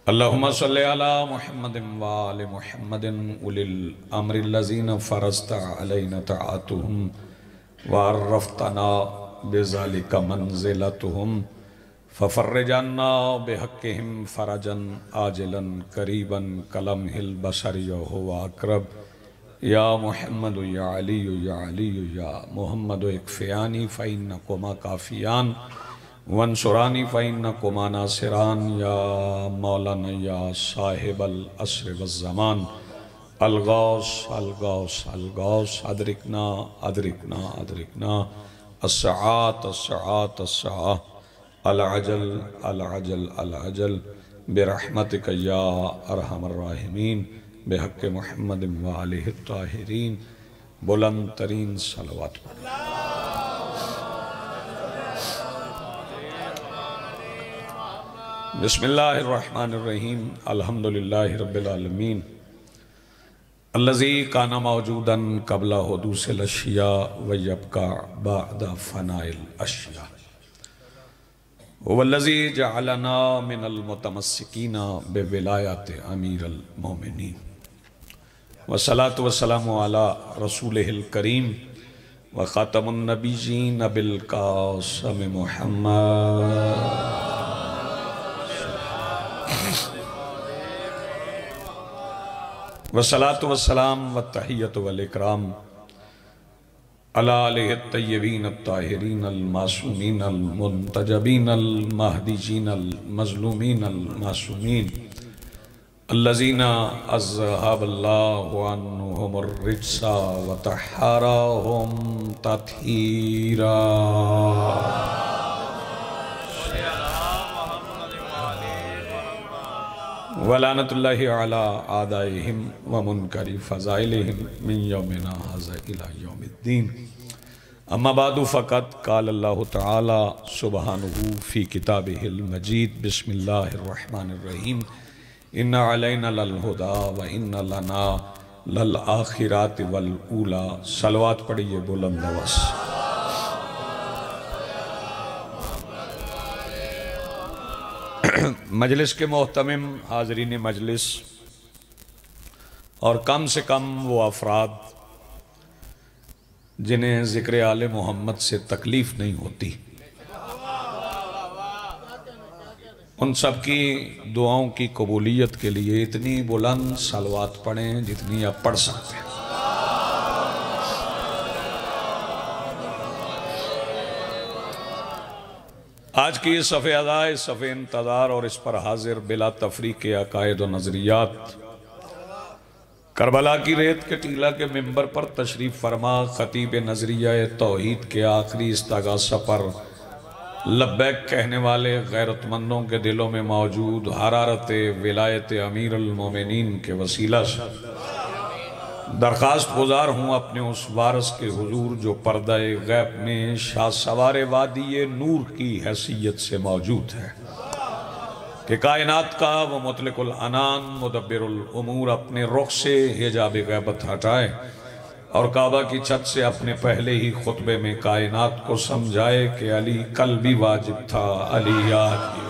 अल्लाहुम्मा सल्लि अला मुहम्मदिन व आलि मुहम्मदिन उलिल अम्रि लज़ीना फ़रज़ता अलैना तआतुहुम व अर्रफ़तना बिज़ालिका मंज़िलतुहुम फ़फ़र्रिज अन्ना बिहक़्क़िहिम फ़रजन आजिलन क़रीबन कलमहिल बशरि हुवा अक़रब या मुहम्मदु या अलीयु या मुहम्मदु इक्फ़ियानी फ़इन्नकुमा काफ़ियान वंसुरानी फ़इन्नकुमा नासिरान या मौलाना या साहिबल अस्र वज़्ज़मान अलगौस अलगौस अलगौस अदरिकना अदरिकना अदरिकना अस्सआत अस्सआत अस्सआ अल अजल अल अजल अल अजल बिरहमतिका या अरहमर राहिमीन बिहक़्क़ि मुहम्मद व आलिहि ताहिरीन। बुलंद तरीन सलवात पढ़ें। बिस्मिल्लाहिर्रहमानिर्रहीम अल्हम्दुलिल्लाहि रब्बिल आलमीन अल्लज़ी काना मौजूदन क़ब्ला हुदूसिल अशिया व यब्का बअदा फ़नाइल अशिया वल्लज़ी जअलना मिनल मुतमस्सिकीना बिविलायति अमीरिल मोमिनीन वस्सलातु वस्सलामु अला रसूलिहिल करीम व ख़ातमुन नबिय्यीन अबिल क़ासिम मुहम्मद वस्सलातु वस्सलाम व तहियतु वल इकराम अला आलिहि तय्यबीन अत्ताहिरीन अल मासूमीन अल मुंतजबीन अल महदीजीन अल मज़लूमीन अल मासूमीन अल्लज़ीना अज़हबल्लाहु अन्हुमुर रिज्सा व तहहरहुम तत्हीरा। वलानतुल्लाहि अला आदाइहिम व मुनकरी फ़ज़ाइलिहिम मिन यौमिना हाज़ा इला यौमिद्दीन। अम्मा बादु फ़क़द क़ाल अल्लाहु तआला सुब्हानहु फ़ी किताबिहिल मजीद बिस्मिल्लाहिर रहमानिर रहीम इन्ना अलैना लल हुदा व इन्ना लना लल आखिराति वल ऊला। सलवात पढ़िए बुलंद आवाज़। मजलिस के मोहतमिम हाज़रीन मजलिस और कम से कम वो अफराद जिन्हें ज़िक्र आले मोहम्मद से तकलीफ़ नहीं होती, उन सब की दुआओं की कबूलियत के लिए इतनी बुलंद सलवात पढ़ें जितनी आप पढ़ सकते हैं। आज की इस सफ़े अदा, इस सफ़े इंतज़ार और इस पर हाजिर बिला तफरीक अकायद व नज़रियात करबला की रेत के टीला के मिंबर पर तशरीफ़ फरमा ख़तीब नज़रिया तौहीद के आखिरी इस्तग़ासा पर लब्बैक कहने वाले गैरतमंदों के दिलों में मौजूद हरारत विलायत अमीरुल मोमिनीन के वसीला से दरख्वास्त गुजार हूँ अपने उस वारस के हुजूर जो पर्दा गैब में शाह सवार वादी नूर की हैसियत से मौजूद है कि कायनात का वो मुतलिकुल अनान मुदब्बिरुल उमूर अपने रुख से हिजाब गैबत हटाए और काबा की छत से अपने पहले ही खुतबे में कायनात को समझाए कि अली कल भी वाजिब था, अली आज भी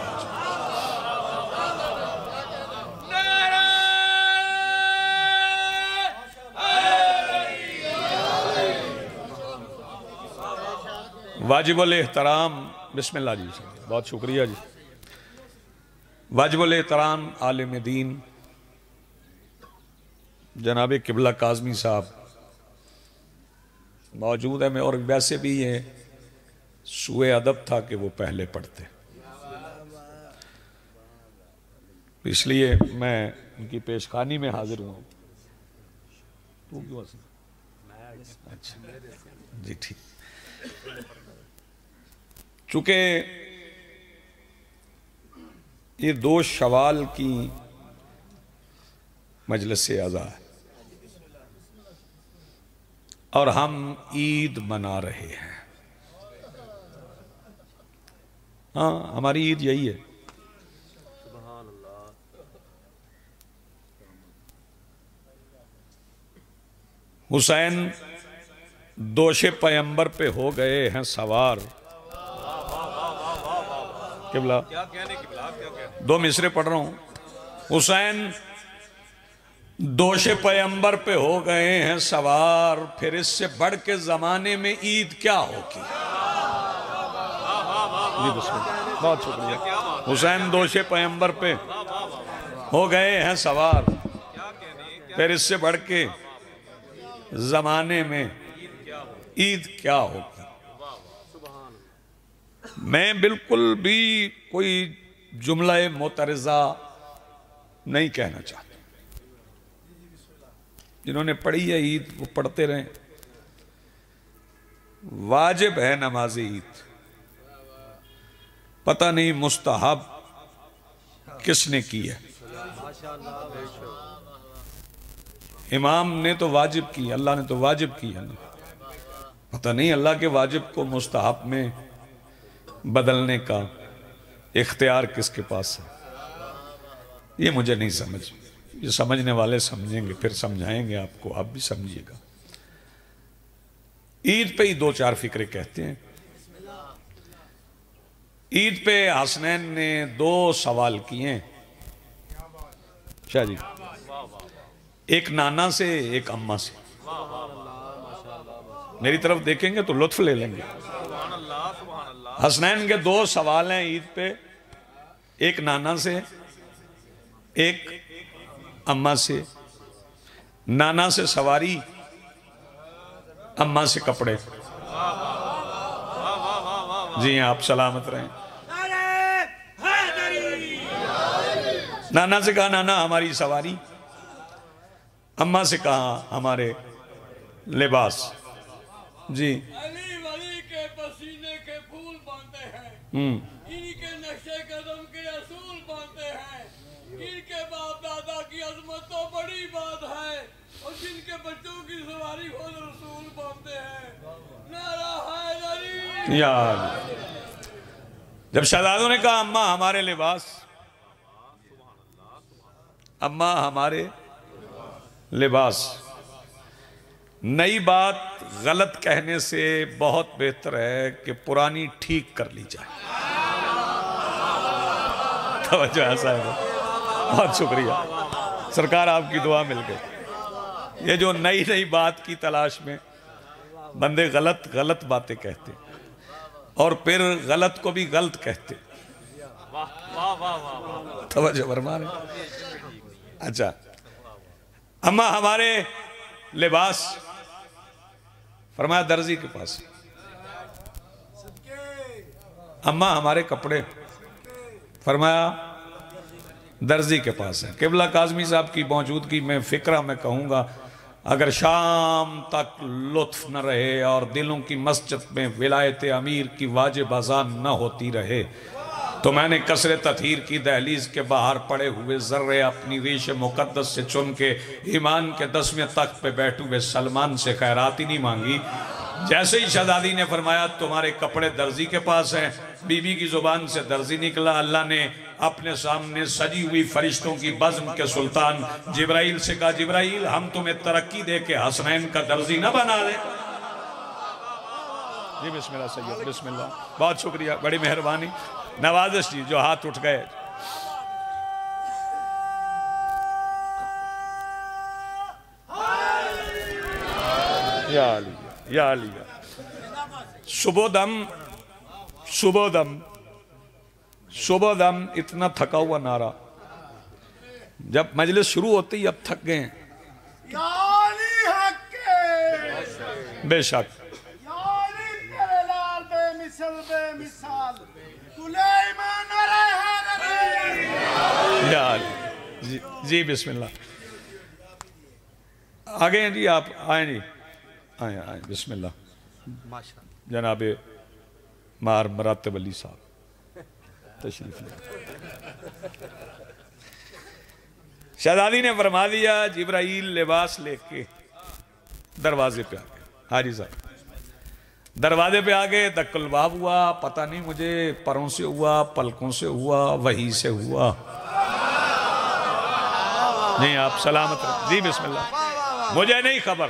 वाजिबुल एहतराम। बिस्मिल्लाह जी, बहुत शुक्रिया जी। वाजिबुल एहतराम आलिम दीन जनाब किबला काज़मी साहब मौजूद है में, और वैसे भी ये सुए अदब था कि वो पहले पढ़ते, इसलिए मैं उनकी पेशखानी में हाजिर हुआ। तू क्यों? अच्छा जी, ठीक। चूँकि ये 2 शवाल की मजलिस से अज़ा है और हम ईद मना रहे हैं। हाँ, हमारी ईद यही है। हुसैन दोषे पैगंबर पे हो गए हैं सवार। किबला क्या कहने, किबला क्या कहने? 2 मिसरे पढ़ रहा हूं। हुसैन दोषे पैगंबर पे हो गए हैं सवार, फिर इससे बढ़ के जमाने में ईद क्या होगी। बहुत शुक्रिया। हुसैन दोषे पैगंबर पे हो गए हैं सवार, फिर इससे बढ़ के जमाने में ईद क्या होगी। मैं बिल्कुल भी कोई जुमला मोतरज़ा नहीं कहना चाहता। जिन्होंने पढ़ी है ईद वो पढ़ते रहें। वाजिब है नमाज ईद, पता नहीं मुस्तहब किसने की है। इमाम ने तो वाजिब की, अल्लाह ने तो वाजिब की है ना। पता नहीं अल्लाह के वाजिब को मुस्तहब में बदलने का इख्तियार किसके पास है, ये मुझे नहीं समझ। ये समझने वाले समझेंगे, फिर समझाएंगे आपको, आप भी समझिएगा। ईद पे ही दो चार फिक्रे कहते हैं। ईद पे हसनैन ने दो सवाल किए। शाह जी, एक नाना से एक अम्मा से। मेरी तरफ देखेंगे तो लुत्फ ले लेंगे। हसनैन के दो सवाल हैं ईद पे, एक नाना से एक अम्मा से। नाना से सवारी, अम्मा से कपड़े। जी आप सलामत रहें। नाना से कहा नाना हमारी सवारी, अम्मा से कहा हमारे लिबास। जी वली के पसीने के फूल बांधते हैं, इनके नक्शे कदम के असूल बांधते हैं। इनके बाप दादा की अजमत तो बड़ी बात है, और जिनके बच्चों की सवारी खुद रसूल बांधते हैं। नारा हैदरी। यार जब शहजादों ने कहा अम्मा हमारे लिबास, अम्मा हमारे लिबास, नई बात गलत कहने से बहुत बेहतर है कि पुरानी ठीक कर ली जाए। तवज्जो ऐसा है, बहुत शुक्रिया सरकार, आपकी दुआ मिल गई। ये जो नई नई बात की तलाश में बंदे गलत गलत बातें कहते और फिर गलत को भी गलत कहते। तवज्जो फरमान। अच्छा, अम्मा हमारे लिबास, फरमाया दर्जी के पास। अम्मा हमारे कपड़े, फरमाया दर्जी के पास है। किबला काज़मी साहब की मौजूदगी में फिक्रा में कहूँगा, अगर शाम तक लुत्फ न रहे और दिलों की मस्जिद में विलायत अमीर की वाजिब अज़ान न होती रहे, तो मैंने कसरे तथहीर की दहलीज के बाहर पड़े हुए जर्रे अपनी रीश मुकद्दस से चुन के ईमान के 10वें तख्त पे बैठे हुए सलमान से खैरात ही नहीं मांगी। जैसे ही शहजादी ने फरमाया तुम्हारे कपड़े दर्जी के पास हैं, बीबी की जुबान से दर्जी निकला। अल्लाह ने अपने सामने सजी हुई फरिश्तों की बज़्म के सुल्तान जिब्राइल से कहा, जिब्राइल हम तुम्हें तरक्की दे के हसनैन का दर्जी न बना दे। जी बिस्मिल्लाह सैयद, बिस्मिल्लाह, बहुत शुक्रिया, बड़ी मेहरबानी। नवाजिश जी जो हाथ उठ गए। या अली, या अली। सुबोदम सुबोदम सुबोदम, इतना थका हुआ नारा। जब मजलिस शुरू होती अब थक गए हैं। बेशक यार जी बिस्मिल्लाह। आगे हैं जी, आप आए जी, आए आए बिस्मिल्लाह। जनाबे मार मरातब अली साहब तशरीफ ले। शहजादी ने फरमा दिया, जिब्राइल लिबास लेके दरवाजे पे आ गए। हाजी साहब दरवाजे पे आ गए, दक्कलबाब हुआ। पता नहीं मुझे परों से हुआ, पलकों से हुआ, वही से हुआ। नहीं आप सलामत रहे। जी बिस्मिल्लाह। मुझे नहीं खबर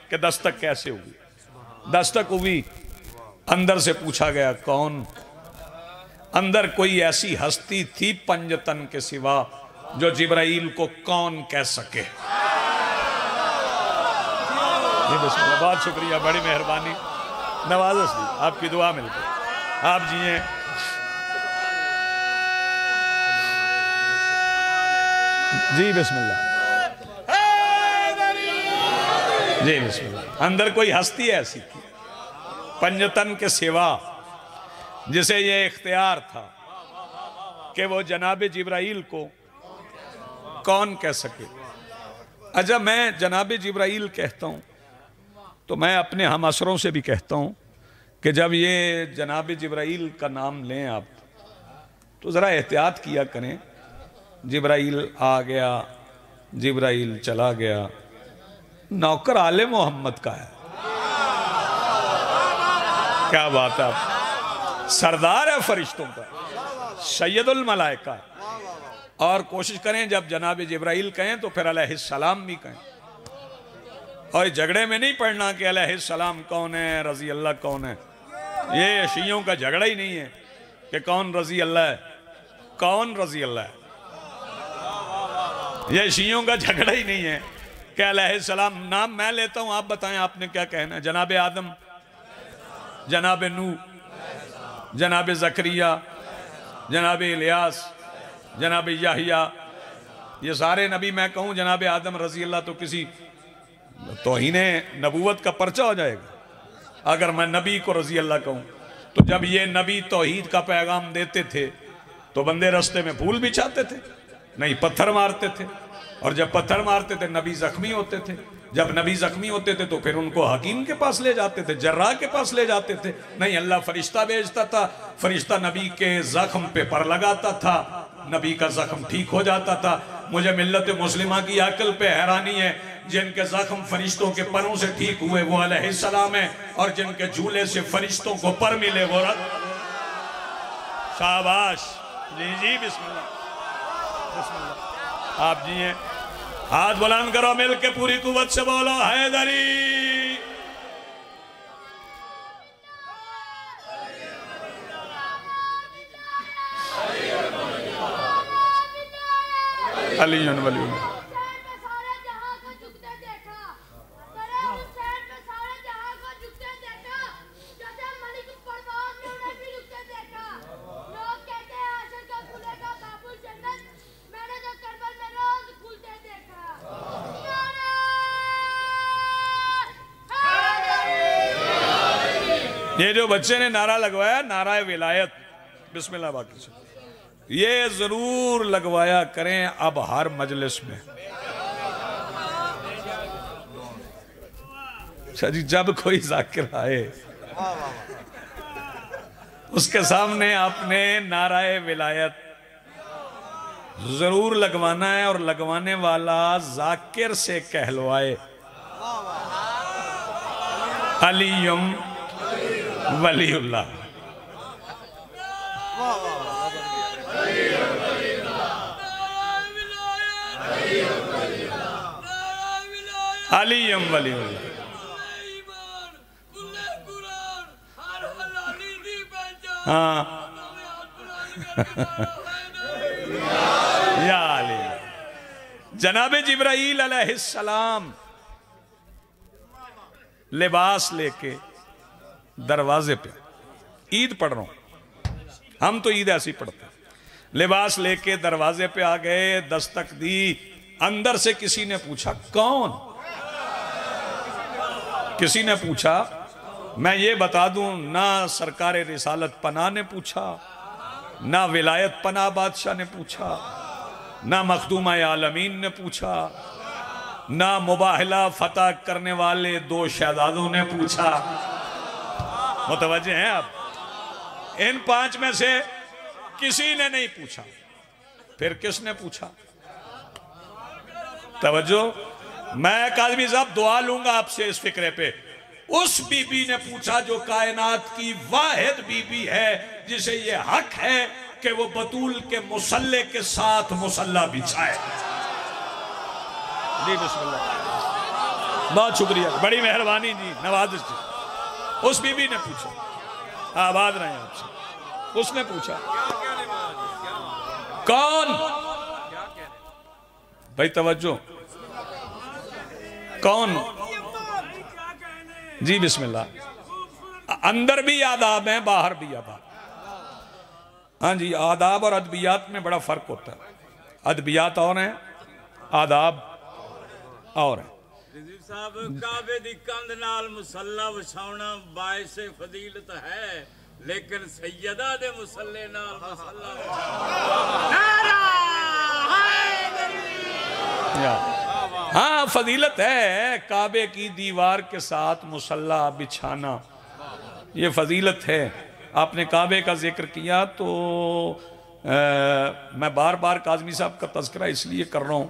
कि दस्तक कैसे हुई। दस्तक हुई, अंदर से पूछा गया कौन। अंदर कोई ऐसी हस्ती थी पंजतन के सिवा जो जिब्राइल को कौन कह सके। जी बिस्मिल्लाह, बहुत शुक्रिया, बड़ी मेहरबानी, नवाज़ जी, आपकी दुआ मिल गई, आप जिए। जी बिस्मिल्लाह, जी बिस्मिल्लाह। अंदर कोई हस्ती ऐसी पंजतन के सिवा जिसे ये इख्तियार था कि वो जनाब जिब्राइल को कौन कह सके। अच्छा, मैं जनाब जिब्राइल कहता हूँ तो मैं अपने हम असरों से भी कहता हूँ कि जब ये जनाब जिब्राइल का नाम लें आप तो ज़रा एहतियात किया करें। जिब्राइल आ गया, जिब्राइल चला गया, नौकर आले मोहम्मद का है। क्या बात है, सरदार है फरिश्तों का, सैयदुल मलाइका। और कोशिश करें जब जनाब जिब्राइल कहें तो फिर अलैहिस्सलाम भी कहें, और झगड़े में नहीं पड़ना कि अलैहिस्सलाम कौन है, रजी अल्लाह कौन है। ये शियों का झगड़ा ही नहीं है कि कौन रजी अल्लाह है, कौन रजी अल्लाह है। ये शियों का झगड़ा ही नहीं है कि अलैहिस्सलाम। नाम मैं लेता हूं, आप बताएं आपने क्या कहना है। जनाब आदम, जनाब नूह, जनाब ज़करिया, जनाब इलियास, जनाब याहिया, ये सारे नबी मैं कहूं जनाब आदम रजी अल्लाह तो किसी तौहीने नबूवत का पर्चा हो जाएगा अगर मैं नबी को रजी अल्लाह कहूं। तो जब ये नबी तौहीद का पैगाम देते थे तो बंदे रास्ते में फूल बिछाते थे, नहीं पत्थर मारते थे। और जब पत्थर मारते थे नबी जख्मी होते थे, जब नबी जख्मी होते थे तो फिर उनको हकीम के पास ले जाते थे, जर्राह के पास ले जाते थे। नहीं, अल्लाह फरिश्ता भेजता था, फरिश्ता नबी के जख्म पे पर लगाता था, नबी का जख्म ठीक हो जाता था। मुझे मिल्लत मुस्लिमा की अकल पे हैरानी है, जिनके जख्म फरिश्तों के परों से ठीक हुए वो अलैहिस्सलाम है, और जिनके झूले से फरिश्तों को पर मिले वो शाबाश। जी जी बिस्मिल्लाह, बिस्मिल्लाह। आप जी हैं, हाथ बुलंद करो, मिल के पूरी कुव्वत से बोलो हैदरी। अली वली ये जो बच्चे ने नारा लगवाया, नारा विलायत, बिस्मिल्लाह बाकी से, ये जरूर लगवाया करें अब हर मजलिस में। जी, जब कोई जाकिर आए उसके सामने आपने नाराए विलायत जरूर लगवाना है, और लगवाने वाला जाकिर से कहलवाए अलीयुम वलीउल्लाह। अलीयुम वलीउल्लाह। हाँ या अली। जनाब जिब्राईल अलैहिस्सलाम लिबास लेके दरवाजे पे, ईद पढ़ रहा हूं, हम तो ईद ऐसी पढ़ते हैं, लिबास लेके दरवाजे पे आ गए, दस्तक दी, अंदर से किसी ने पूछा कौन? किसी ने पूछा, मैं ये बता दूं, ना सरकार रिसालत पना ने पूछा, ना विलायत पना बादशाह ने पूछा, ना मखदूम आलमीन ने पूछा, ना मुबाहला फतह करने वाले दो शहजादों ने पूछा। मुतवज्जे हैं आप? इन पांच में से किसी ने नहीं पूछा। फिर किसने पूछा? तवज्जो, मैं काज़मी साहब दुआ लूंगा आपसे इस फिक्रे पे। उस बीबी ने पूछा जो कायनात की वाहिद बीबी है जिसे ये हक है कि वो बतूल के मुसल्ले के साथ मुसल्ला बिछाए। जी बिस्मिल्लाह, बहुत शुक्रिया, बड़ी मेहरबानी जी, नवाजिश जी। उस बीबी ने पूछा, आबाद रहे आपसे, उसने पूछा कौन? भाई तवज्जो। कौन? जी बिस्मिल्लाह। अंदर भी आदाब हैं, बाहर भी आदाब। हाँ जी, आदाब और अदबियात में बड़ा फर्क होता है। अदबियात और हैं, आदाब और हैं। साहब काबे दी कंध नाल मुसल्ला विछाउणा बाइसे फजीलत है, लेकिन सैयदा दे मुसल्ले नाल मुसल्ला हाँ फजीलत है। काबे की दीवार के साथ मुसल्ला बिछाना ये फजीलत है। आपने काबे का जिक्र किया तो मैं बार बार काज़मी साहब का तज़किरा इसलिए कर रहा हूँ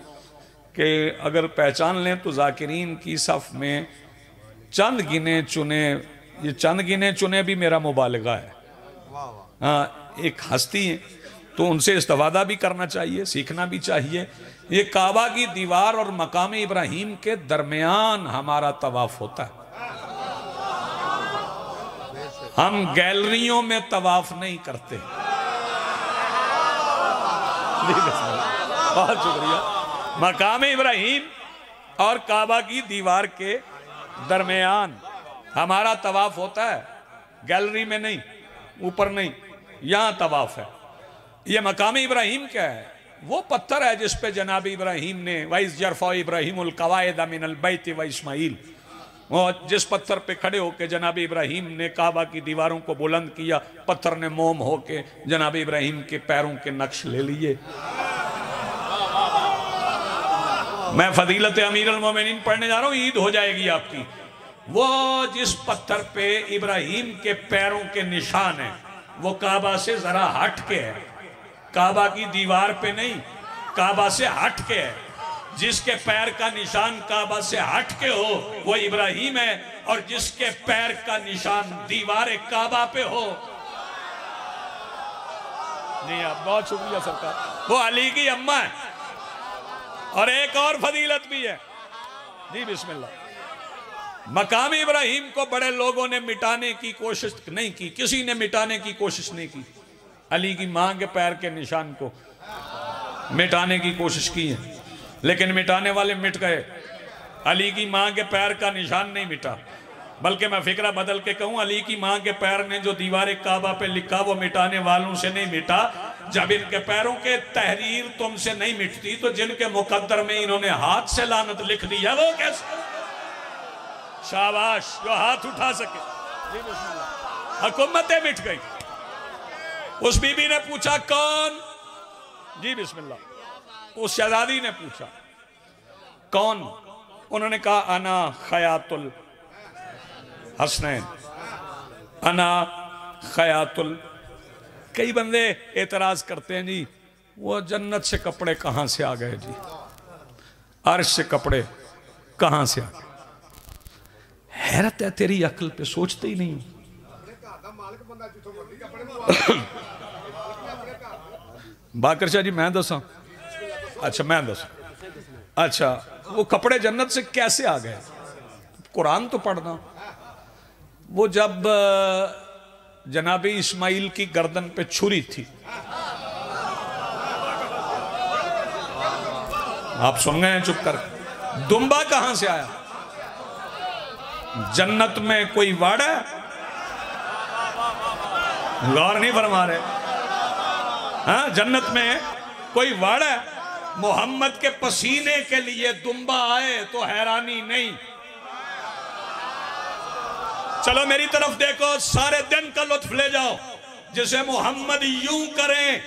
कि अगर पहचान लें तो जाकिरीन की सफ़ में चंद गिने चुने, ये चंद गिने चुने भी मेरा मुबालगा है। हाँ, एक हस्ती है तो उनसे इस्तेफादा भी करना चाहिए, सीखना भी चाहिए। ये काबा की दीवार और मकाम इब्राहिम के दरमियान हमारा तवाफ होता है। हम गैलरियों में तवाफ नहीं करते। बहुत शुक्रिया। मकाम इब्राहिम और काबा की दीवार के दरमियान हमारा तवाफ होता है, गैलरी में नहीं, ऊपर नहीं, यहां तवाफ है। ये मकाम इब्राहिम क्या है? वो पत्थर है जिस पे जनाब इब्राहिम ने वाइस जरफा इब्राहिमुल कवायद मिनल बैत व इस्माइल, और जिस पत्थर पे खड़े होके जनाब इब्राहिम ने काबा की दीवारों को बुलंद किया, पत्थर ने मोम होके जनाब इब्राहिम के पैरों के नक्श ले लिए। मैं फजीलत अमीरुल मोमिनीन पढ़ने जा रहा हूँ, ईद हो जाएगी आपकी। वो जिस पत्थर पे इब्राहिम के पैरों के निशान है वो काबा से जरा हट के है, काबा की दीवार पे नहीं, काबा से हट के है। जिसके पैर का निशान काबा से हट के हो वो इब्राहिम है, और जिसके पैर का निशान दीवार काबा पे हो, नहीं आप बहुत शुक्रिया सरकार, वो अली की अम्मा है। और एक और फजीलत भी है। जी बिस्मिल्लाह। मकाम इब्राहिम को बड़े लोगों ने मिटाने की कोशिश नहीं की, किसी ने मिटाने की कोशिश नहीं की। अली की मां के पैर के निशान को मिटाने की कोशिश की है, लेकिन मिटाने वाले मिट गए। अली की मां के पैर का निशान नहीं मिटा, बल्कि मैं फिक्रा बदल के कहूं, अली की मां के पैर ने जो दीवार काबा पे लिखा वो मिटाने वालों से नहीं मिटा। जब इनके पैरों के तहरीर तुमसे नहीं मिटती तो जिनके मुकद्दर में इन्होंने हाथ से लानत लिख दिया वो कैसे? शाबाश जो हाथ उठा सके। हुकूमतें मिट गई। उस बीबी ने पूछा कौन? जी बिस्मिल्लाह। उस शहजादी ने पूछा कौन? उन्होंने कहा अना खयातुल हसनैन, अना खयातुल। कई बंदे एतराज करते हैं जी वो जन्नत से कपड़े कहां से आ गए जी, अर्श से कपड़े कहां से आ गए? हैरत है तेरी अक्ल पे, सोचते ही नहीं। बाकर शाह जी मैं दसा, अच्छा मैं दसा, अच्छा वो कपड़े जन्नत से कैसे आ गए? कुरान तो पढ़ना। वो जब जनाबी इस्माइल की गर्दन पे छुरी थी, आप सुन गए हैं चुप कर, दुम्बा कहां से आया? जन्नत में कोई वाड़ा? गौर नहीं फरमा रहे। हाँ, जन्नत में कोई वाड़ा? मोहम्मद के पसीने के लिए दुम्बा आए तो हैरानी नहीं। चलो मेरी तरफ देखो, सारे दिन का लुत्फ ले जाओ। जिसे मोहम्मद यूं करें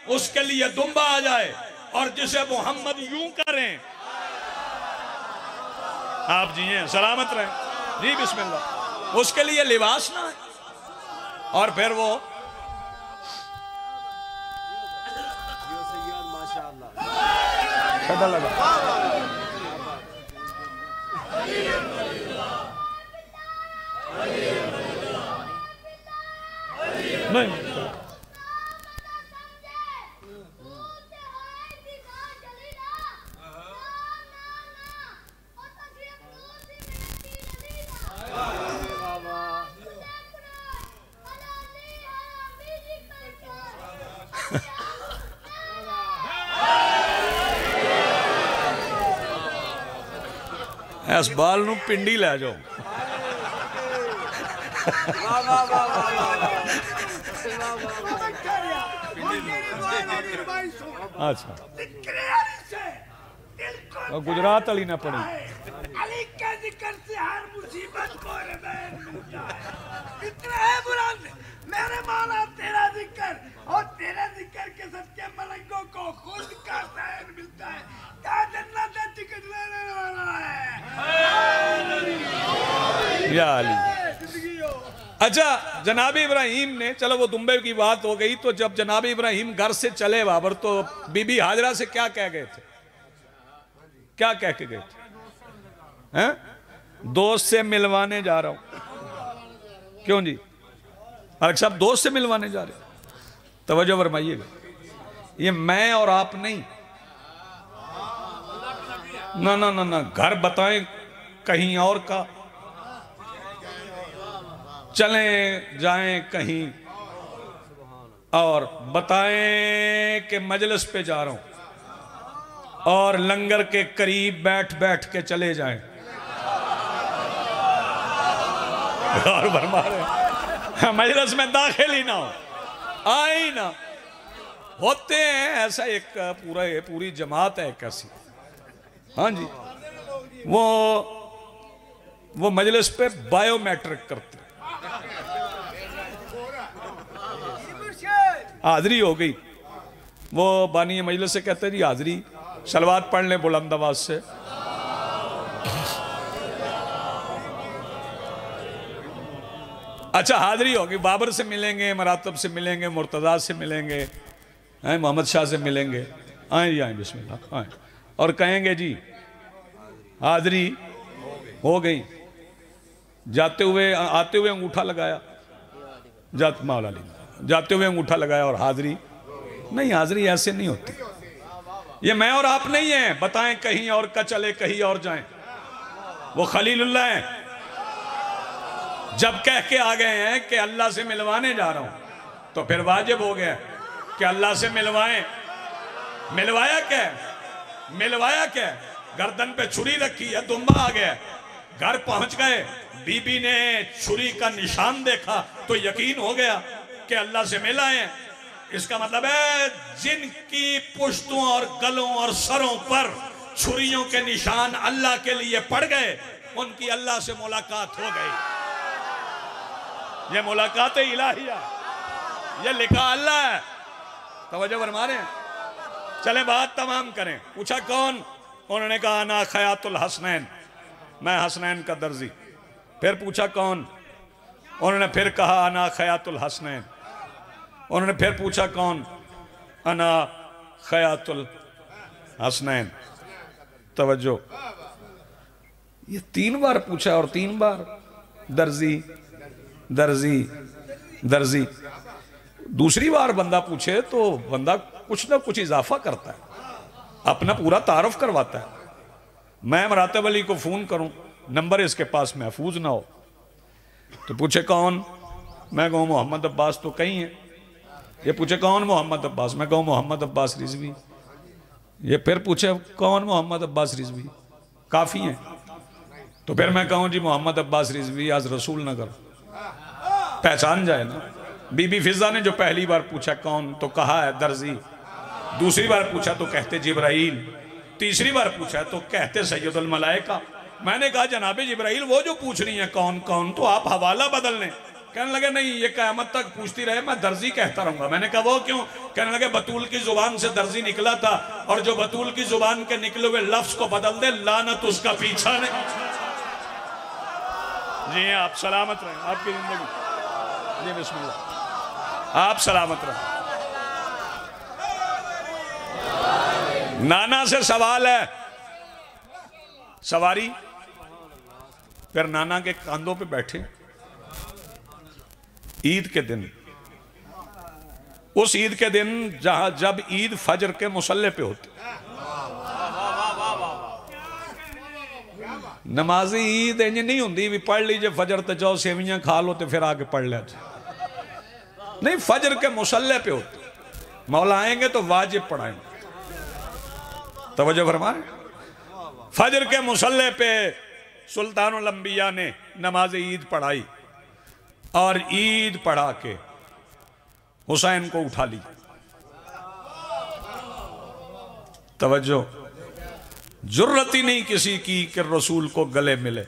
उसके लिए दुम्बा आ जाए, और जिसे मोहम्मद यूं करें आप जिए सलामत रहे। जी बिस्मिल्लाह। उसके लिए लिबास ना है। और फिर वो माशाअल्लाह लगा नहीं इस बाल नू पिंडी लै जाओ। अच्छा गुजरात वाली ना पड़ी। अली के जिक्र से हर मुसीबत को रमैन मिलता है। जिक्र है बुलंद मेरे मौला तेरा जिक्र, और तेरे जिक्र के सदके मलंगों को खुद का चैन मिलता है। क्या जन्नत का टिकट लेने वाला है या अली। अच्छा जनाब इब्राहिम ने, चलो वो दुम्बे की बात हो गई, तो जब जनाब इब्राहिम घर से चले बाबर तो बीबी हाजरा से क्या कह गए थे? क्या कह के गए थे? हैं? दोस्त से मिलवाने जा रहा हूं। क्यों जी? अरे साहब दोस्त से मिलवाने जा रहे, तवज्जो फरमाइएगा, ये मैं और आप नहीं, ना ना ना ना, घर बताएं कहीं और का, चलें जाएं कहीं और बताएं कि मजलिस पे जा रहा हूं, और लंगर के करीब बैठ बैठ के चले जाएं। और भरमा रहे मजलिस में दाखिल ही ना हो, आए ही ना। होते हैं ऐसा, एक पूरी जमात है कैसी, हाँ जी, वो मजलिस पे बायोमेट्रिक करते, हाजिरी हो गई, वो बानी मजलिस से कहते हैं जी हाजिरी, सलवात पढ़ लें बुलंद आवाज से। अच्छा हाजिरी होगी, बाबर से मिलेंगे, मरातब से मिलेंगे, मुर्तज़ा से मिलेंगे, मोहम्मद शाह से मिलेंगे, आए जी आए बिस्मिल्लाह आए, और कहेंगे जी हाजिरी हो गई। जाते हुए आते हुए अंगूठा लगाया, जाते हुए अंगूठा लगाया और हाजिरी नहीं, हाजिरी ऐसे नहीं होती। ये मैं और आप नहीं है, बताएं कहीं और का चले कहीं और जाएं। वो खलीलुल्लाह है, जब कह के आ गए हैं कि अल्लाह से मिलवाने जा रहा हूं, तो फिर वाजिब हो गया कि अल्लाह से मिलवाएं। मिलवाया क्या? मिलवाया क्या? गर्दन पे छुरी रखी है, दुम्बा आ गया, घर पहुंच गए, बीबी ने छुरी का निशान देखा तो यकीन हो गया कि अल्लाह से मिल आए। इसका मतलब है जिनकी पुश्तों और गलों और सरों पर छुरियों के निशान अल्लाह के लिए पड़ गए, उनकी अल्लाह से मुलाकात हो गई। ये मुलाकात इलाहिया, ये लिखा अल्लाह है। तवज्जो फरमा रहे हैं, चले बात तमाम करें। पूछा कौन? उन्होंने कहा ना खयातुल हसनैन, मैं हसनैन का दर्जी। फिर पूछा कौन? उन्होंने फिर कहा अना खयातुल हसनैन। उन्होंने फिर पूछा कौन? अना खयातुल हसनैन। तवज्जो, ये 3 बार पूछा और 3 बार दर्जी दर्जी दर्जी। दूसरी बार बंदा पूछे तो बंदा कुछ ना कुछ इजाफा करता है, अपना पूरा तारुफ करवाता है। मैं मरातब अली को फोन करूं, नंबर इसके पास महफूज ना हो, तो पूछे कौन? मैं कहूं मोहम्मद अब्बास, तो कहीं है। ये पूछे कौन? मोहम्मद अब्बास, मैं कहूं मोहम्मद अब्बास रिजवी। ये फिर पूछे कौन? मोहम्मद अब्बास रिजवी। काफी है, तो फिर मैं कहूं जी मोहम्मद अब्बास रिजवी आज रसूल नगर, पहचान जाए ना। बीबी फिजा ने जो पहली बार पूछा कौन, तो कहा है दर्जी। दूसरी बार पूछा तो कहते जिब्राइल। तीसरी बार पूछा तो कहते सैयदुल मलाइका। मैंने कहा जनाबे जिब्राइल वो जो पूछ रही है कौन कौन, तो आप हवाला बदल लें। कहने लगे नहीं, ये क़यामत तक पूछती रहे, मैं दर्जी कहता रहूंगा। मैंने कहा वो क्यों? कहने लगे बतूल की जुबान से दर्जी निकला था, और जो बतूल की जुबान के निकले हुए लफ्ज को बदल दे, लानत उसका पीछा नहीं। जी आप सलामत रहें, आपकी जिंदगी जी बिस्मिल्लाह, आप सलामत रहें। नाना से सवाल है, सवारी। फिर नाना के कांधों पे बैठे ईद के दिन, उस ईद के दिन जब ईद फजर के मुसल्ले पे होती। नमाजी ईद इंज नहीं होंगी भी पढ़ लीजिए फजर तो जाओ सेवियां खा लो तो फिर आके पढ़ लिया, नहीं, फजर के मुसल्ले पे होती। मौला आएंगे तो वाजिब पढ़ाएंगे। तवज्जो फरमाएं, फजर के मुसल्ले पे सुल्तानुल अंबिया ने नमाज ईद पढ़ाई और ईद पढ़ा के हुसैन को उठा ली। तवज्जो, जुर्रत ही नहीं किसी की कि रसूल को गले मिले।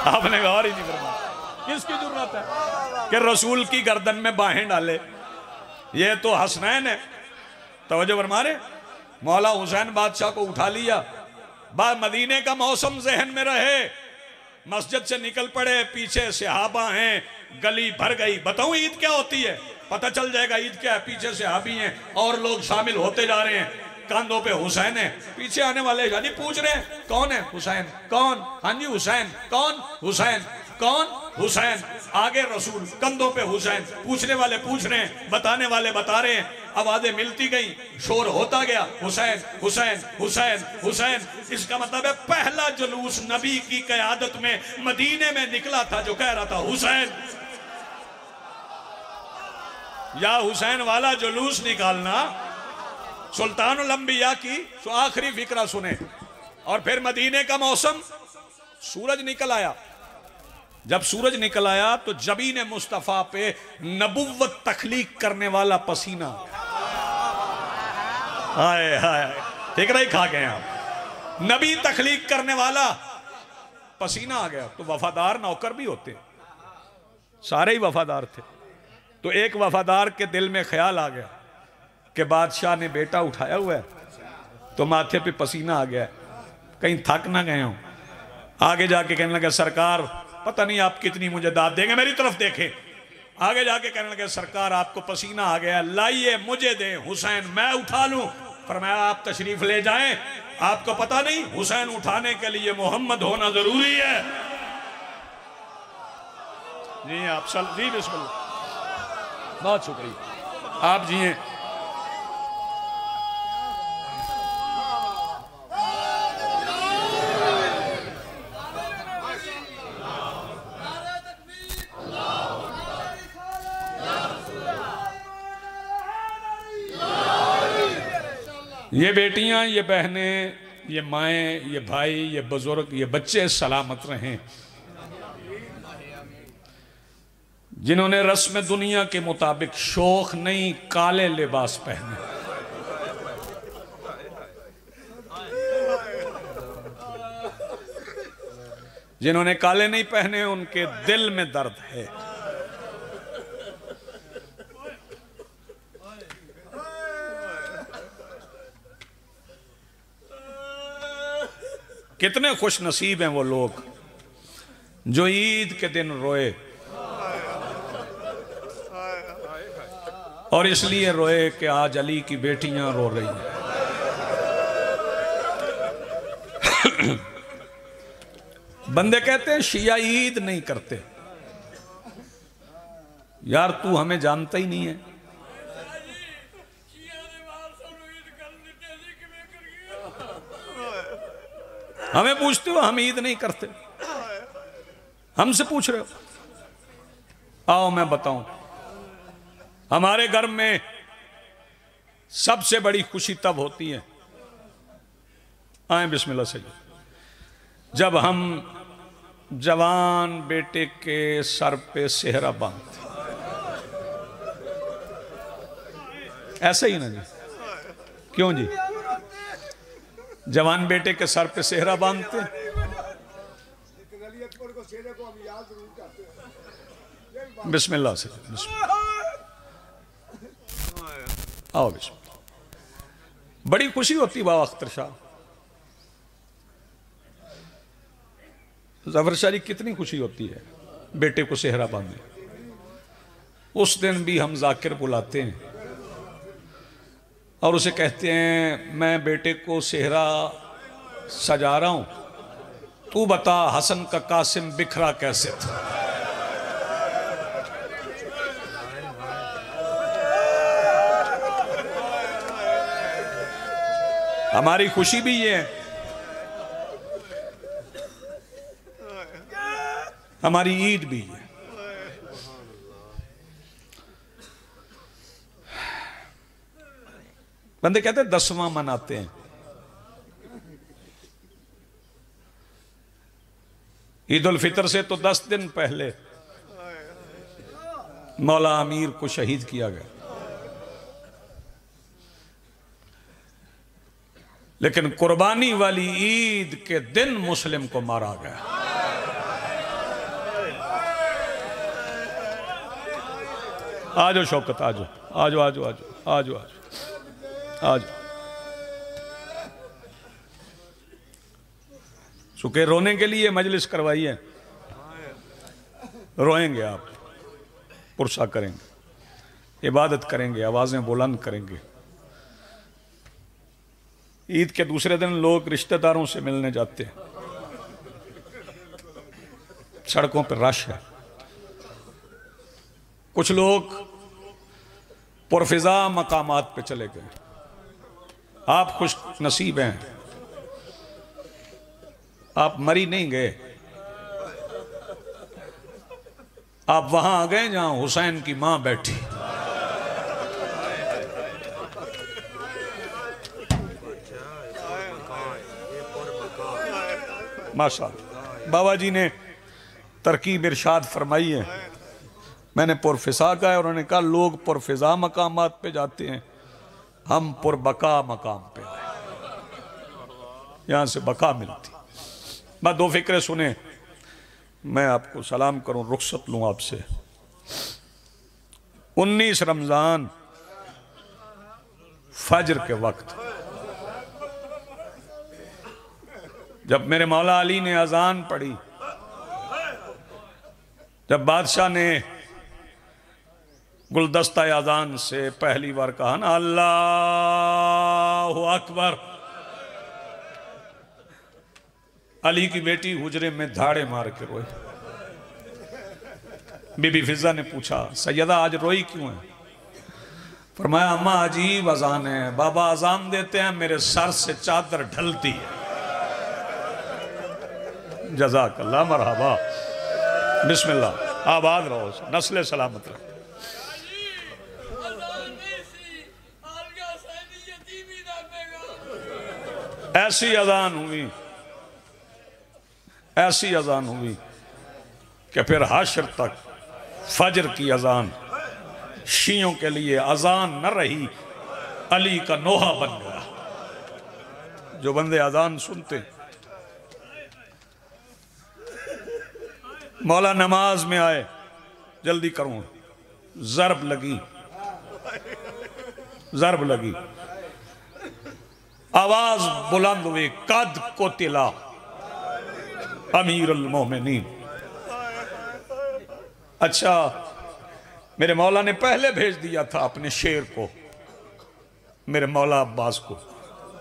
आपने गौर ही नहीं करना, किसकी जरूरत है कि रसूल की गर्दन में बाहें डाले? ये तो हसनैन है। तवज्जो फरमा रहे, मौला हुसैन बादशाह को उठा लिया। बाद मदीने का मौसम जहन में रहे, मस्जिद से निकल पड़े, पीछे सहाबा हैं, गली भर गई। बताऊं ईद क्या होती है? पता चल जाएगा ईद क्या है। पीछे सहाबी हैं और लोग शामिल होते जा रहे हैं। कंधों पे हुसैन है, पीछे आने वाले यानी पूछ रहे हैं कौन है? हुसैन। कौन? हाँ जी हुसैन। कौन? हुसैन। कौन? हुसैन। आगे रसूल, कंधों पे हुसैन। पूछने वाले पूछ रहे हैं, बताने वाले बता रहे हैं। आवाजें मिलती गई, शोर होता गया, हुसैन हुसैन हुसैन हुसैन। इसका मतलब है पहला जुलूस नबी की क़यादत में मदीने में निकला था जो कह रहा था हुसैन। या हुसैन वाला जुलूस निकालना सुल्तानुल अंबिया की। तो आखिरी फिक्रा सुने। और फिर मदीने का मौसम, सूरज निकल आया। जब सूरज निकल आया तो जबीन मुस्तफा पे नबुव्वत तखलीक करने वाला पसीना। हाय हाय, फिक्रा ही खा गए आप। नबी तखलीक करने वाला पसीना आ गया। तो वफादार नौकर भी होते, सारे ही वफादार थे। तो एक वफादार के दिल में ख्याल आ गया कि बादशाह ने बेटा उठाया हुआ है, तो माथे पे पसीना आ गया, कहीं थक ना गए हो। आगे जाके कहने लगे सरकार पता नहीं आप कितनी मुझे दाद देंगे, मेरी तरफ देखें। आगे जाके कहने लगे सरकार आपको पसीना आ गया, लाइए मुझे दें, हुसैन मैं उठा लूं। फरमाया आप तशरीफ ले जाएं, आपको पता नहीं हुसैन उठाने के लिए मोहम्मद होना जरूरी है। जी आप जी बिस्मिल्लाह, बहुत शुक्रिया, आप जी हैं। ये बेटियां, ये बहनें, ये माएँ, ये भाई, ये बुजुर्ग, ये बच्चे सलामत रहें। जिन्होंने रस्म दुनिया के मुताबिक शोख नहीं काले लिबास पहने, जिन्होंने काले नहीं पहने उनके दिल में दर्द है। कितने खुश नसीब हैं वो लोग जो ईद के दिन रोए, और इसलिए रोए कि आज अली की बेटियां रो रही हैं। बंदे कहते हैं शिया ईद नहीं करते। यार तू हमें जानता ही नहीं है। हमें पूछते हो हम ईद नहीं करते, हमसे पूछ रहे हो। आओ मैं बताऊं, हमारे घर में सबसे बड़ी खुशी तब होती है, आए बिस्मिल्लाह से, जब हम जवान बेटे के सर पे सेहरा बांधते। ऐसा ही ना जी, क्यों जी? जवान बेटे के सर पे सेहरा बांधते। बिस्मिल्लाह से, आओ बिस्मिल्लाह। बड़ी खुशी होती बाबा अख्तर शाह, जफर शाह जी कितनी खुशी होती है बेटे को सेहरा बांधे। उस दिन भी हम जाकिर बुलाते हैं और उसे कहते हैं मैं बेटे को सेहरा सजा रहा हूं, तू बता हसन का कासिम बिखरा कैसे था। हमारी खुशी भी ये है, हमारी ईद भी है। बंदे कहते हैं 10वां मनाते हैं, ईद उल फितर से तो 10 दिन पहले मौला अमीर को शहीद किया गया, लेकिन कुर्बानी वाली ईद के दिन मुस्लिम को मारा गया। आजो शौकत, आजो आजो आजो आजो आजो आजो आजो। सुखे रोने के लिए मजलिस करवाई है, रोएंगे आप, पुरसा करेंगे, इबादत करेंगे, आवाजें बुलंद करेंगे। ईद के दूसरे दिन लोग रिश्तेदारों से मिलने जाते हैं, सड़कों पर रश है। कुछ लोग पुरफिजा मकामात पे चले गए। आप खुश नसीब हैं, आप मरी नहीं गए, आप वहां आ गए जहां हुसैन की मां बैठी। माशाअल्लाह बाबा जी ने तरकीब इरशाद फरमाई है। मैंने पुरफिजा का है, उन्होंने कहा लोग पुरफिजा मकामात पे जाते हैं, हम पुरबका मकाम पे आए, यहां से बका मिलती। मैं दो फिक्रे सुने, मैं आपको सलाम करूं, रुखसत लूं आपसे। 19 रमजान फजर के वक्त जब मेरे मौला अली ने अजान पढ़ी, जब बादशाह ने गुलदस्ता अजान से पहली बार कहा ना अल्लाहु अकबर, अली की बेटी हुजरे में धाड़े मार के रोई। बीबी फिजा ने पूछा सैयदा आज रोई क्यों है? फरमाया अम्मा अजीब अजान है, बाबा अजान देते हैं मेरे सर से चादर ढलती है। जज़ाकल्लाह मरहबा, बिस्मिल्लाह, आबाद रहो, नस्ल सलामत रहो। ऐसी अजान हुई, ऐसी अजान हुई कि फिर हाशर तक फजर की अजान शियों के लिए अजान न रही, अली का नोहा बन गया। जो बंदे अजान सुनते, मौला नमाज में आए, जल्दी करूं, ज़रब लगी, ज़रब लगी, आवाज बुलंद हुई, कद को तिला अमीरुल मोमिनीन। अच्छा, मेरे मौला ने पहले भेज दिया था अपने शेर को, मेरे मौला अब्बास को,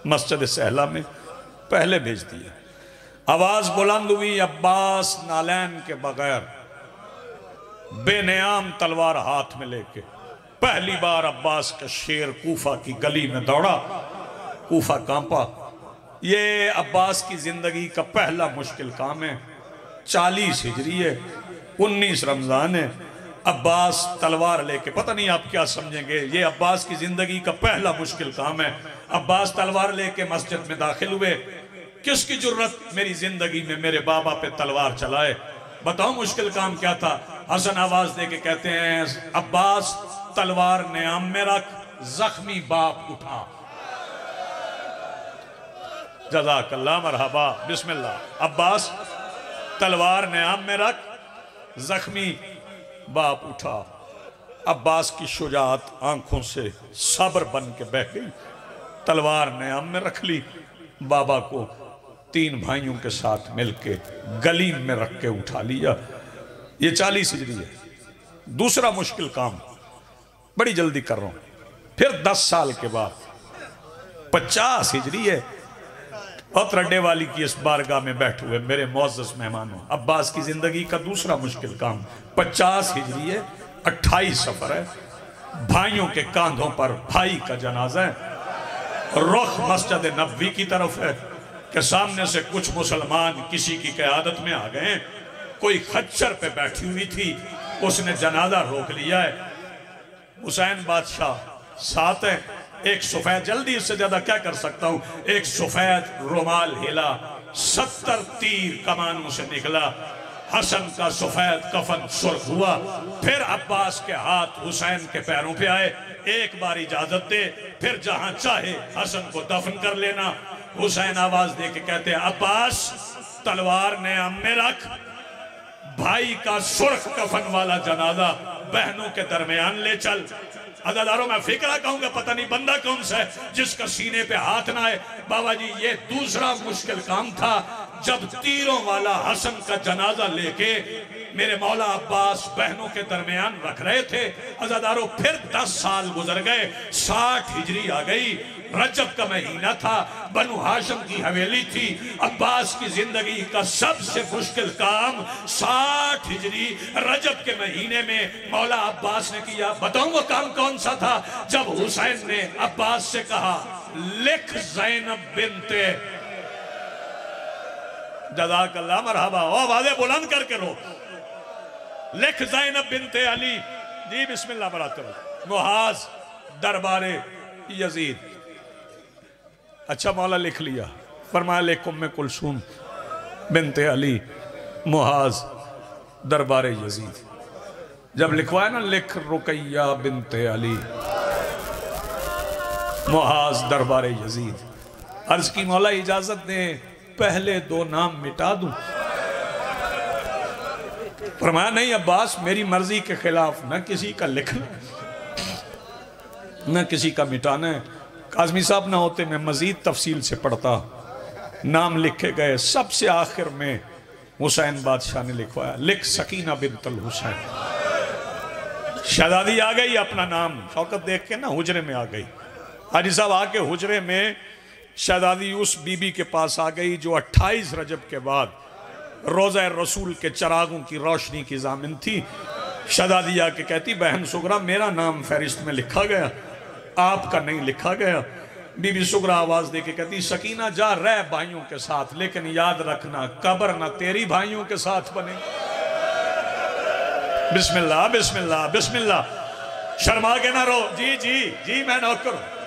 मस्जिद सहला में पहले भेज दिया। आवाज बुलंद हुई, अब्बास नालैन के बगैर बेनियाम तलवार हाथ में लेके पहली बार अब्बास का शेर कूफा की गली में दौड़ा। कूफा कांपा। ये अब्बास की जिंदगी का पहला मुश्किल काम है। 40 हिजरी है, 19 रमजान है, अब्बास तलवार लेके, पता नहीं आप क्या समझेंगे, ये अब्बास की जिंदगी का पहला मुश्किल काम है। अब्बास तलवार लेके मस्जिद में दाखिल हुए। किसकी जुर्रत मेरी जिंदगी में मेरे बाबा पे तलवार चलाए? बताओ मुश्किल काम क्या था? हसन आवाज दे के कहते हैं अब्बास तलवार न्याम में रख, जख्मी बाप उठा। जज़ाकल्लाह मरहबा, बिस्मिल्लाह। अब्बास तलवार न्याम में रख, जख्मी बाप उठा। अब्बास की शुजाअत आंखों से सब्र बन के बह गई। तलवार न्याम में रख ली, बाबा को 3 भाइयों के साथ मिलके गली में रख के उठा लिया। ये 40 हिजरी है। दूसरा मुश्किल काम, बड़ी जल्दी कर रहा हूं। फिर 10 साल के बाद 50 हिजरी है, और रड्डे वाली की इस बारगाह में बैठे हुए मेरे मोअज़्ज़ज़ मेहमानों, अब्बास की जिंदगी का दूसरा मुश्किल काम। 50 हिजरी है, 28 सफर है। भाइयों के कांधों पर भाई का जनाजा है। रुख मस्जिद नबवी की तरफ है कि सामने से कुछ मुसलमान किसी की क़यादत में आ गए। कोई खच्चर पे बैठी हुई थी, उसने जनाजा रोक लिया है। हुसैन बादशाह साथ है। एक सफेद, जल्दी इससे ज्यादा क्या कर सकता हूं, एक सफेद रुमाल हिला, 70 तीर कमानों से निकला। हसन का सफेद कफन सुर्ख हुआ। फिर अब्बास के हाथ हुसैन के पैरों पे आए, एक बार इजाजत दे, फिर जहां चाहे हसन को दफन कर लेना। हुसैन आवाज दे के कहते अब्बास तलवार ने हम में रख, भाई का सुर्ख कफन वाला जनाजा बहनों के दरमियान ले चल। अदादारों में फिक्रा कहूंगा, पता नहीं बंदा कौन सा है जिसका सीने पे हाथ ना आए। बाबा जी ये दूसरा मुश्किल काम था, जब तीरों वाला हसन का जनाजा लेके मेरे मौला अब्बास बहनों के दरमियान रख रहे थे। अजादारों फिर 10 साल गुजर गए, 60 हिजरी आ गई, रजब का महीना था, बनु हाशिम की हवेली थी। अब्बास की जिंदगी का सबसे मुश्किल काम 60 हिजरी रजब के महीने में मौला अब्बास ने किया। बताऊं वो काम कौन सा था? जब हुसैन ने अब्बास से कहा लिख ज़ैनब बिनते, जज़ाकल्लाह मरहबा, ओ आवाज़ें बुलंद करके रो, लिख ज़ैनब बिनते अली। जी बिस्मिल्लाह बराते मुहाज दरबारे यजीद। अच्छा मौला लिख लिया, फरमाया लिख उम्मे कुलसूम बिनते अली मुहाज दरबारे यजीद। जब लिखवाया ना लिख रुकैया बिनते अली मुहाज दरबारे यजीद, अर्ज की मौला इजाजत दे पहले 2 नाम मिटा दूं। फरमाया नहीं अब्बास मेरी मर्जी के खिलाफ न किसी का लिखना न किसी का मिटाना है। काज़मी साहब ना होते मैं मजीद तफसील से पढ़ता। नाम लिखे गए, सबसे आखिर में हुसैन बादशाह ने लिखवाया लिख सकीना बिनतल हुसैन। शहजादी आ गई, अपना नाम शौकत देख के ना हुजरे में आ गई। हाजी साहब आके हुजरे में शहजादी उस बीबी के पास आ गई जो 28 रजब के बाद रोज़ा रसूल के चरागों की रोशनी की जामिन थी। शहजादी आके कहती बहन सुगरा मेरा नाम फहरिस्त में लिखा गया, आपका नहीं लिखा गया। बीबी सुगरा आवाज दे के कहती सकीना जा रह भाइयों के साथ, लेकिन याद रखना कब्र ना तेरी भाइयों के साथ बने। बिस्मिल्लाह बिस्मिल्लाह बिस्मिल्लाह, शर्मा के ना रो। जी जी जी मैं नौकर हूं।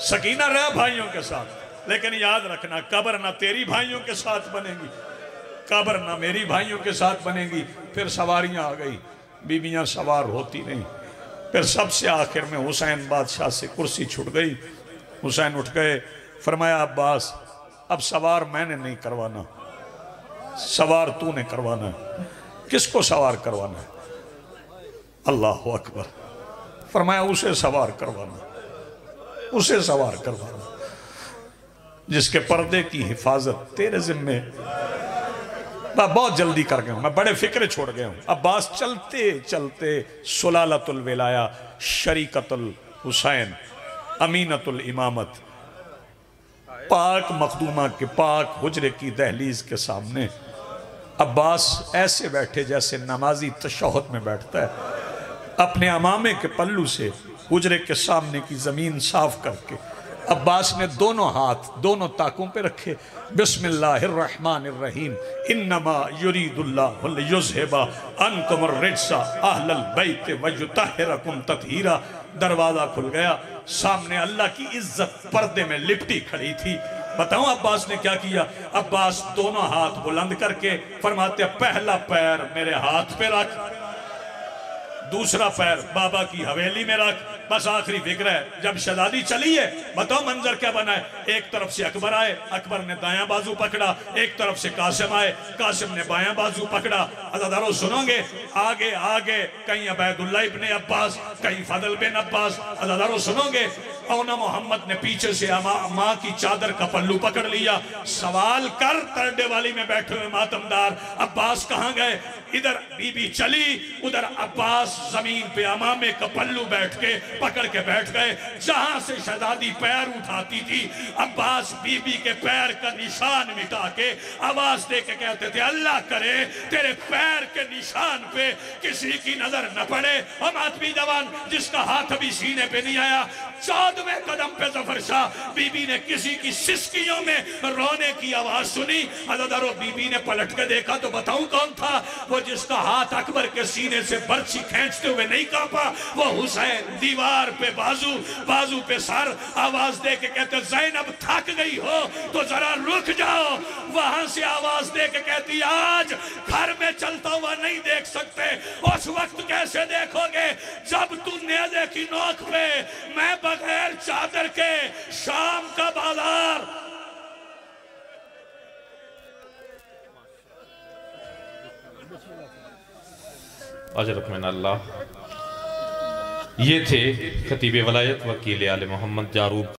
सकीना रह भाइयों के साथ, लेकिन याद रखना कब्र ना तेरी भाइयों के साथ बनेगी, कब्र ना मेरी भाइयों के साथ बनेगी। फिर सवारियां आ गई, बीबियां सवार होती नहीं। फिर सबसे आखिर में हुसैन बादशाह से कुर्सी छूट गई। हुसैन उठ गए, फरमाया अब्बास अब सवार मैंने नहीं करवाना, सवार तूने करवाना है। किसको सवार करवाना है? अल्लाह अकबर। फरमाया उसे सवार करवाना, उसे सवार करवाना जिसके पर्दे की हिफाजत तेरे जिम्मे। मैं बहुत जल्दी कर गया हूं, मैं बड़े फिक्रे छोड़ गया हूं। अब्बास चलते चलते सुलालतुल विलाया, शरीकतुल हुसैन, अमीनतुल इमामत, पाक मखदूमा के पाक हुजरे की दहलीज के सामने अब्बास ऐसे बैठे जैसे नमाजी तशहुद में बैठता है। अपने अमामे के पल्लू से हुजरे के सामने की जमीन साफ करके अब्बास ने दोनों हाथ दोनों ताकों पे रखे। बिस्मिल्लाहिर्रहमानिर्रहीम, इन्नमा युरीदुल्लाहु लियुज़हिबा अन्कुमुर रिज्सा अहलल बैत व युतहिरकुम तत्हीरा। दरवाजा खुल गया, सामने अल्लाह की इज्जत पर्दे में लिपटी खड़ी थी। बताऊं अब्बास ने क्या किया? अब्बास दोनों हाथ बुलंद करके फरमाते पहला पैर मेरे हाथ पे रख, दूसरा पैर बाबा की हवेली में रख। बस आखिरी फिक्र है। जब शहजादी चली है, बताओ मंजर क्या बना है? एक तरफ से अकबर आए, अकबर ने दायां बाजू पकड़ा, एक तरफ से कासिम आए, कासिम ने बायां बाजू पकड़ा। अज़ादारों सुनोगे आगे आगे कहीं अबैदुल्लाह इब्ने अब्बास, कहीं फजल बिन अब्बास। अज़ादारों सुनोगे औना मोहम्मद ने पीछे से माँ की चादर का पल्लू पकड़ लिया। सवाल कर तरडे वाली में बैठे हुए मातमदार अब्बास कहाँ गए? इधर बीबी चली, उधर अब्बास जमीन पे अमामे का पल्लू बैठ के पकड़ के बैठ गए। जहां से शहजादी पैर उठाती थी अब्बास बीबी के पैर का निशान मिटा के आवाज दे के कहते थे अल्लाह करे तेरे पैर के निशान पे किसी की नजर न पड़े। हम आदमी जवान जिसका हाथ अभी सीने पे नहीं आया, 14वें कदम पे जफर शाह बीबी ने किसी की सिसकियों में रोने की आवाज सुनी। अज़दरो बीबी ने पलट के देखा तो बताऊं कौन था? वो जिसका हाथ अकबर के सीने से बर्छी खींचते हुए नहीं कांपा, वो हुसैन। दीवार पे बाजू, बाजू पे सर, आवाज दे के कहते ज़ैनब थक गई हो तो जरा रुक जाओ। वहां से आवाज दे के कहती आज घर में चलता हुआ नहीं देख सकते। उस वक्त कैसे देखोगे जब तू नेज़े की नोक पे, मैं बगैर चादर के शाम का बाजार। अजरक में अल्लाह। ये थे खतीब वलायत वकील आले मोहम्मद जारूब।